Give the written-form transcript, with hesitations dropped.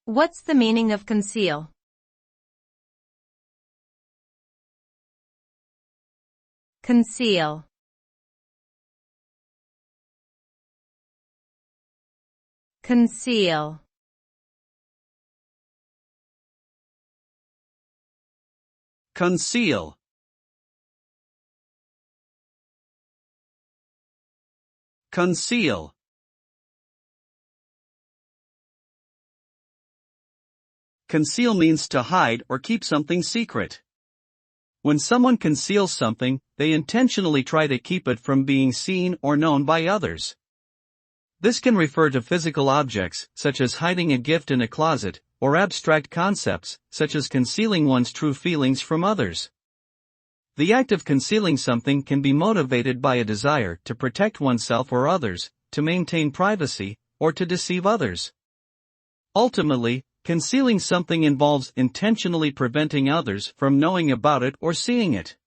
What's the meaning of conceal? Conceal. Conceal. Conceal. Conceal. Conceal means to hide or keep something secret. When someone conceals something, they intentionally try to keep it from being seen or known by others. This can refer to physical objects, such as hiding a gift in a closet, or abstract concepts, such as concealing one's true feelings from others. The act of concealing something can be motivated by a desire to protect oneself or others, to maintain privacy, or to deceive others. Ultimately, concealing something involves intentionally preventing others from knowing about it or seeing it.